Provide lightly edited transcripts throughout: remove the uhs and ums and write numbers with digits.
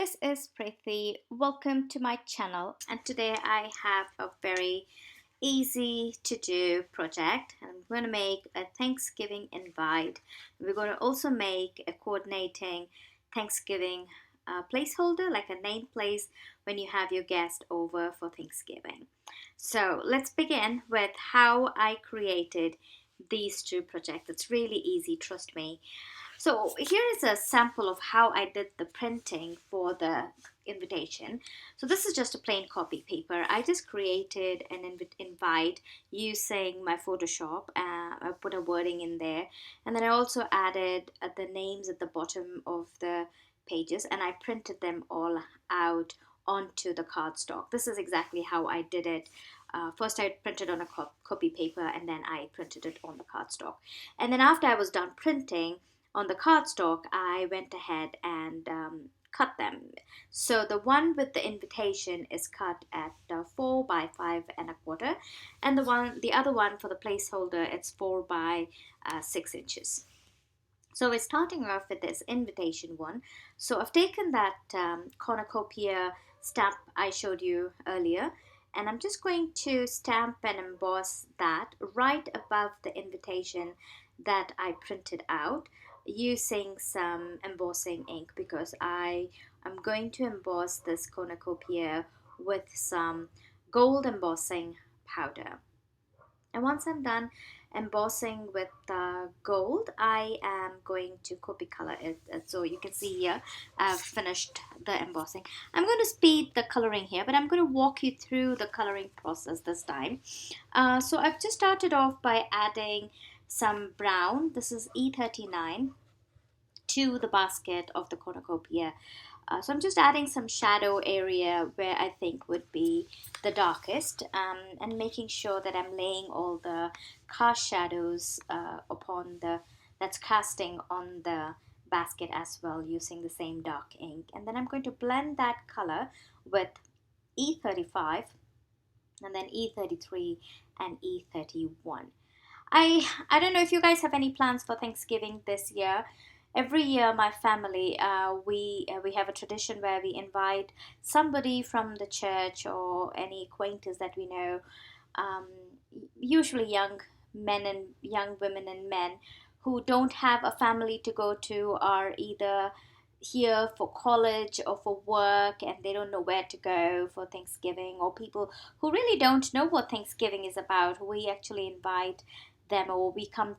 This is Preeti. Welcome to my channel, and today I have a very easy to do project. I'm going to make a Thanksgiving invite. We're going to also make a coordinating Thanksgiving placeholder, like a name place when you have your guest over for Thanksgiving. So let's begin with how I created these two projects. It's really easy, trust me. So here is a sample of how I did the printing for the invitation. So this is just a plain copy paper. I just created an invite using my Photoshop. I put a wording in there, and then I also added the names at the bottom of the pages, and I printed them all out onto the cardstock. This is exactly how I did it. First I printed on a copy paper, and then I printed it on the cardstock. And then after I was done printing on the cardstock, I went ahead and cut them. So the one with the invitation is cut at 4 by 5 1/4, and the other one for the placeholder, it's 4 by 6 inches. So we're starting off with this invitation one. So I've taken that Cornucopia stamp I showed you earlier, and I'm just going to stamp and emboss that right above the invitation that I printed out using some embossing ink, because I am going to emboss this cornucopia with some gold embossing powder. And once I'm done embossing with gold, I am going to copy color it. So you can see here I've finished the embossing. I'm going to speed the coloring here, but I'm going to walk you through the coloring process this time. So I've just started off by adding some brown. This is E39 to the basket of the cornucopia. So I'm just adding some shadow area where I think would be the darkest, and making sure that I'm laying all the cast shadows upon that's casting on the basket as well, using the same dark ink. And then I'm going to blend that color with E35, and then E33 and E31. I don't know if you guys have any plans for Thanksgiving this year. Every year, my family, we have a tradition where we invite somebody from the church or any acquaintance that we know, um, usually young men and young women and men who don't have a family to go to, are either here for college or for work, and they don't know where to go for Thanksgiving, or people who really don't know what Thanksgiving is about. We actually invite them, or we come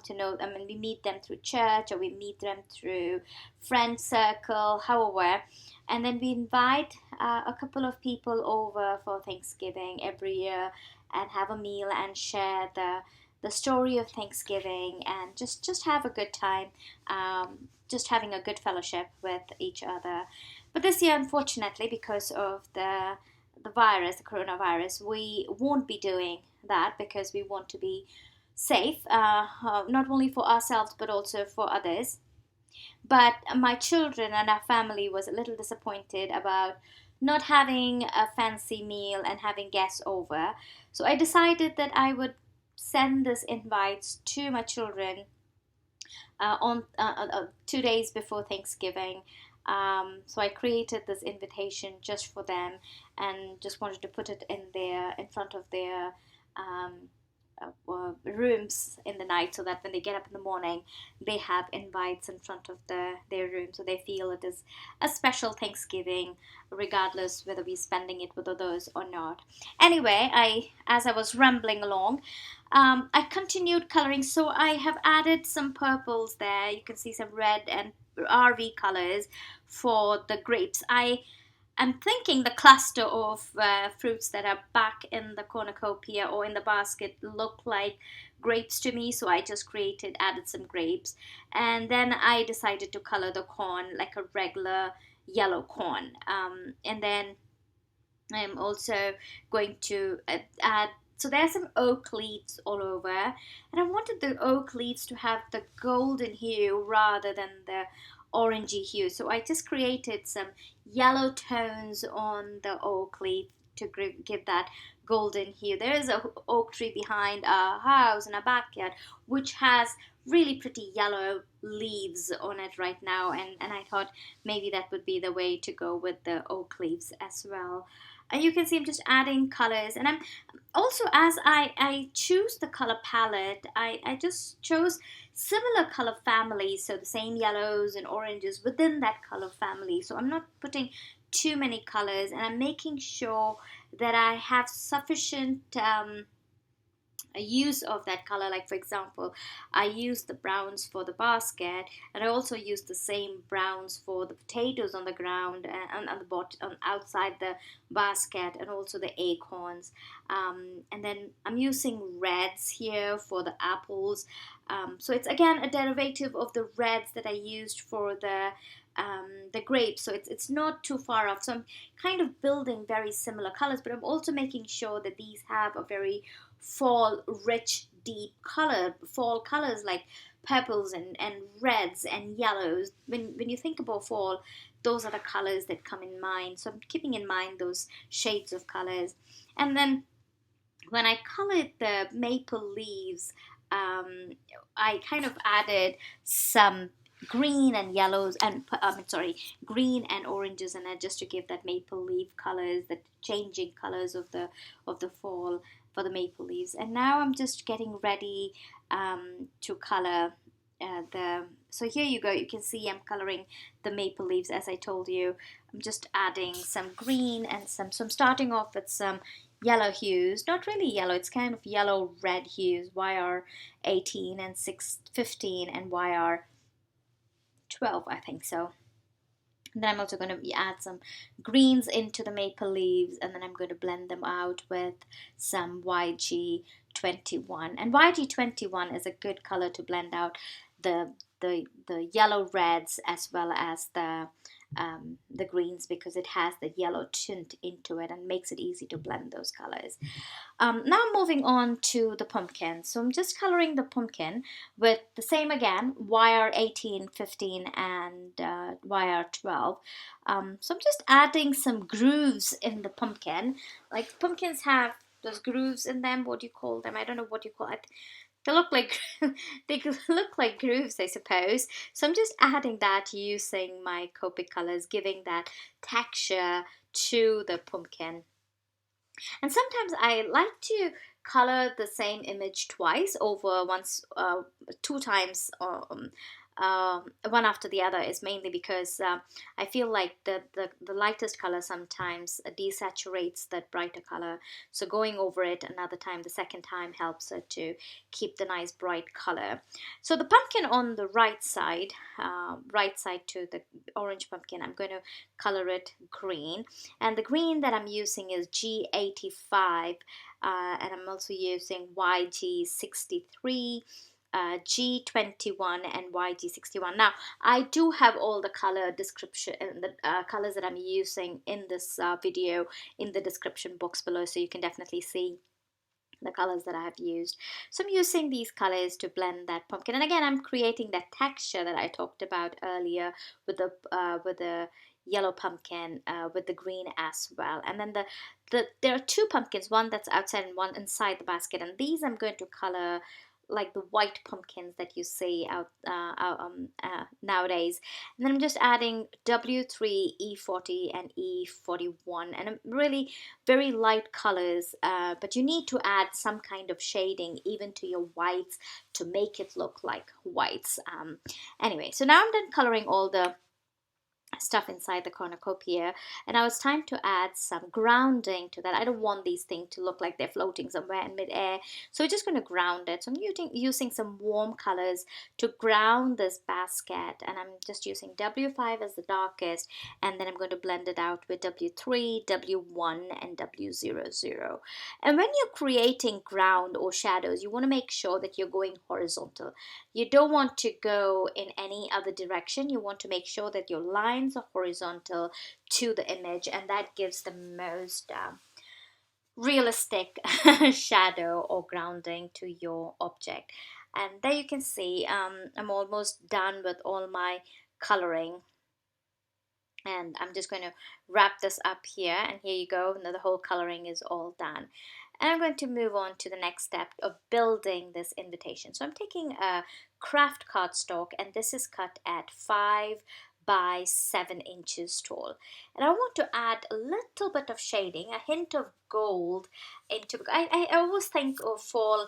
to know them, and we meet them through church, or we meet them through friend circle, however, and then we invite a couple of people over for Thanksgiving every year, and have a meal and share the story of Thanksgiving, and just have a good time, just having a good fellowship with each other. But this year, unfortunately, because of the virus, the coronavirus, we won't be doing that, because we want to be safe, not only for ourselves but also for others. But my children and our family was a little disappointed about not having a fancy meal and having guests over. So I decided that I would send these invites to my children on 2 days before Thanksgiving. So I created this invitation just for them, and just wanted to put it in front of their rooms in the night, so that when they get up in the morning, they have invites in front of their room, so they feel it is a special Thanksgiving, regardless whether we're spending it with others or not. Anyway, as I was rambling along, I continued coloring. So I have added some purples there. You can see some red and RV colors for the grapes. I'm thinking the cluster of fruits that are back in the cornucopia or in the basket look like grapes to me, so I just added some grapes, and then I decided to color the corn like a regular yellow corn, and then I'm also going to add. So there's some oak leaves all over, and I wanted the oak leaves to have the golden hue rather than the orangey hue. So I just created some yellow tones on the oak leaf to give that golden hue. There is a oak tree behind our house in our backyard which has really pretty yellow leaves on it right now, and I thought maybe that would be the way to go with the oak leaves as well. And you can see I'm just adding colors, and I'm also, as I choose the color palette, I just chose similar color families, so the same yellows and oranges within that color family. So I'm not putting too many colors, and I'm making sure that I have sufficient a use of that color. Like for example, I use the browns for the basket, and I also use the same browns for the potatoes on the ground and on the bottom, outside the basket, and also the acorns. And then I'm using reds here for the apples. So it's again a derivative of the reds that I used for the grapes, so it's not too far off. So I'm kind of building very similar colors, but I'm also making sure that these have a very fall rich deep color, fall colors like purples and reds and yellows. When you think about fall, those are the colors that come in mind, so I'm keeping in mind those shades of colors. And then when I colored the maple leaves, I kind of added some green and yellows and sorry, green and oranges in it, just to give that maple leaf colors, the changing colors of the fall for the maple leaves. And now I'm just getting ready to color the. So here you go. You can see I'm coloring the maple leaves as I told you. I'm just adding some green and some. So I'm starting off with some yellow hues, not really yellow, it's kind of yellow red hues, YR18 and 615 and YR12, I think so. And then I'm also going to add some greens into the maple leaves, and then I'm going to blend them out with some YG21. And YG21 is a good color to blend out the yellow reds as well as the greens, because it has the yellow tint into it and makes it easy to blend those colors. Now moving on to the pumpkin. So I'm just coloring the pumpkin with the same again, YR18, 15 and YR12. So I'm just adding some grooves in the pumpkin. Like pumpkins have those grooves in them. What do you call them? I don't know what you call it. They look like they look like grooves, I suppose. So I'm just adding that using my Copic colors, giving that texture to the pumpkin. And sometimes I like to color the same image twice over once, two times, one after the other, is mainly because I feel like the lightest color sometimes desaturates that brighter color. So going over it another time, the second time, helps it to keep the nice bright color. So the pumpkin on the right side to the orange pumpkin, I'm going to color it green. And the green that I'm using is G85, and I'm also using YG63, G21 and YG61. Now I do have all the color description and the colors that I'm using in this video in the description box below, so you can definitely see the colors that I have used. So I'm using these colors to blend that pumpkin, and again I'm creating that texture that I talked about earlier with the yellow pumpkin with the green as well. And then there are two pumpkins, one that's outside and one inside the basket, and these I'm going to color like the white pumpkins that you see out nowadays. And then I'm just adding W3, E40 and E41, and really very light colors, but you need to add some kind of shading even to your whites to make it look like whites. Anyway, so now I'm done coloring all the stuff inside the cornucopia, and now it's time to add some grounding to that. I don't want these things to look like they're floating somewhere in midair, so we're just going to ground it. So I'm using some warm colors to ground this basket, and I'm just using W5 as the darkest, and then I'm going to blend it out with W3, W1 and W00. And when you're creating ground or shadows, you want to make sure that you're going horizontal. You don't want to go in any other direction. You want to make sure that your lines are horizontal to the image, and that gives the most realistic shadow or grounding to your object. And there you can see I'm almost done with all my coloring. And I'm just going to wrap this up here, and here you go. Now the whole coloring is all done. And I'm going to move on to the next step of building this invitation. So I'm taking a Kraft cardstock, and this is cut at 5 by 7 inches tall. And I want to add a little bit of shading, a hint of gold into. I always think of fall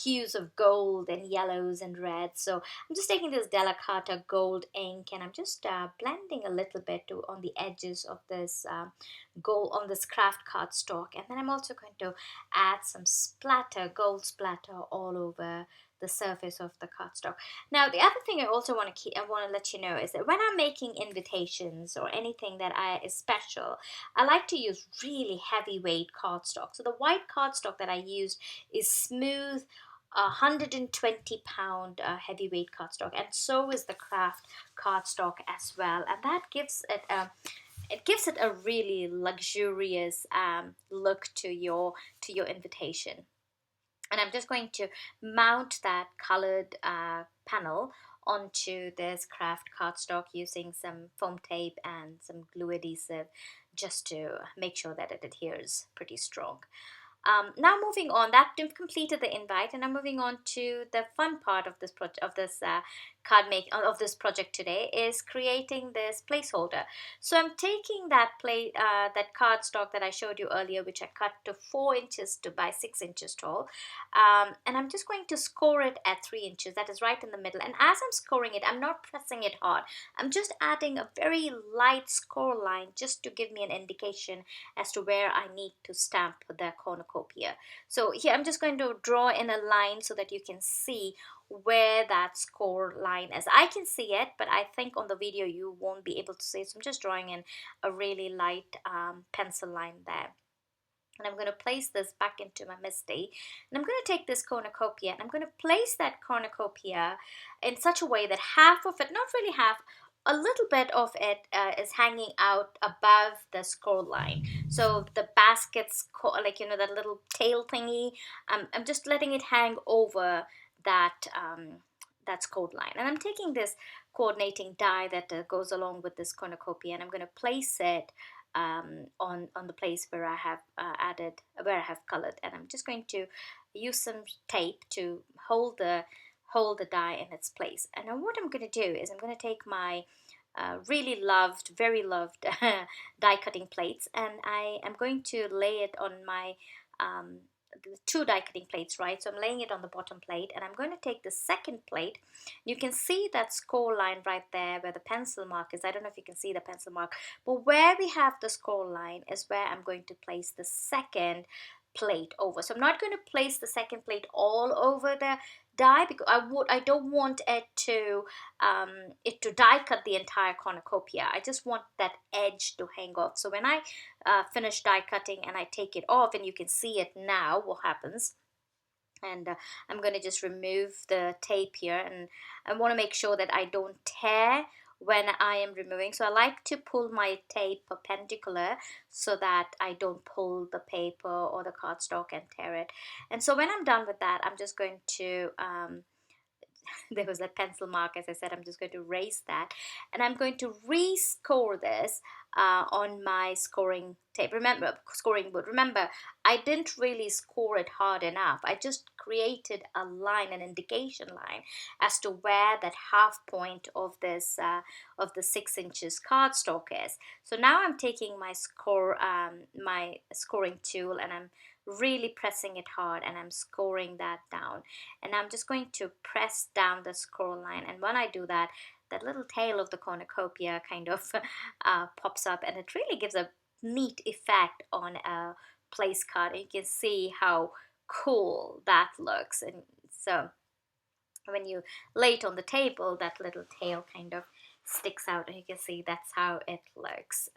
hues of gold and yellows and reds. So I'm just taking this Delicata gold ink, and I'm just blending a little bit on the edges of this gold on this Kraft cardstock, and then I'm also going to add some splatter, gold splatter all over the surface of the cardstock. Now, the other thing I also want to let you know is that when I'm making invitations or anything that is special, I like to use really heavyweight cardstock. So the white cardstock that I used is smooth, 120-pound heavyweight cardstock, and so is the Kraft cardstock as well, and that gives it a really luxurious look to your invitation. And I'm just going to mount that colored panel onto this Kraft cardstock using some foam tape and some glue adhesive, just to make sure that it adheres pretty strong. Now moving on, that completed the invite, and I'm moving on to the fun part of this of this project today, is creating this placeholder. So I'm taking that that cardstock that I showed you earlier, which I cut to 4 inches by 6 inches tall, and I'm just going to score it at 3 inches. That is right in the middle. And as I'm scoring it, I'm not pressing it hard. I'm just adding a very light score line just to give me an indication as to where I need to stamp the cornucopia. So here I'm just going to draw in a line so that you can see where that score line is. I can see it, but I think on the video you won't be able to see it. So I'm just drawing in a really light pencil line there. And I'm going to place this back into my MISTI, and I'm going to take this cornucopia, and I'm going to place that cornucopia in such a way that half of it, not really half, a little bit of it is hanging out above the score line. So the basket's like, you know, that little tail thingy, I'm just letting it hang over that that score line. And I'm taking this coordinating die that goes along with this cornucopia, and I'm going to place it on the place where I have where I have colored, and I'm just going to use some tape to hold the die in its place. And now what I'm going to do is I'm going to take my very loved die cutting plates, and I am going to lay it on my two die cutting plates, right? So I'm laying it on the bottom plate, and I'm going to take the second plate. You can see that score line right there where the pencil mark is. I don't know if you can see the pencil mark, but where we have the score line is where I'm going to place the second plate over. So I'm not going to place the second plate all over the die, because I don't want it to die cut the entire cornucopia. I just want that edge to hang off. So when I finish die cutting and I take it off, and you can see it now what happens, and I'm going to just remove the tape here, and I want to make sure that I don't tear when I am removing. So I like to pull my tape perpendicular so that I don't pull the paper or the cardstock and tear it. And so when I'm done with that, I'm just going to there was that pencil mark, as I said. I'm just going to erase that, and I'm going to rescore this on my scoring tape. Scoring board. Remember, I didn't really score it hard enough. I just created a line, an indication line, as to where that half point of this of the 6 inches cardstock is. So now I'm taking my scoring tool, and I'm really pressing it hard, and I'm scoring that down, and I'm just going to press down the score line. And when I do that, that little tail of the cornucopia kind of pops up, and it really gives a neat effect on a place card. And you can see how cool that looks. And so when you lay it on the table, that little tail kind of sticks out, and you can see that's how it looks.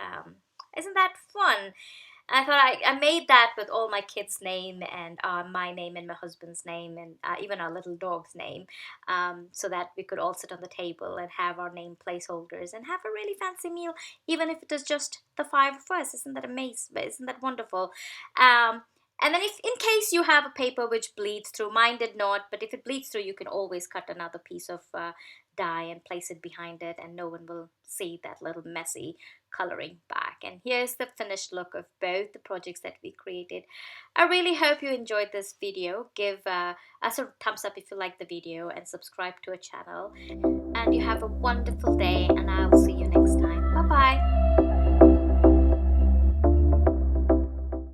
Isn't that fun? I thought I made that with all my kids' name, and my name and my husband's name, and even our little dog's name, so that we could all sit on the table and have our name placeholders and have a really fancy meal, even if it is just the 5 of us. Isn't that amazing? Isn't that wonderful? And then if in case you have a paper which bleeds through, mine did not, but if it bleeds through, you can always cut another piece of die and place it behind it, and no one will see that little messy coloring back. And here's the finished look of both the projects that we created. I really hope you enjoyed this video. Give us a thumbs up if you like the video and subscribe to our channel. And you have a wonderful day, and I'll see you next time. Bye bye.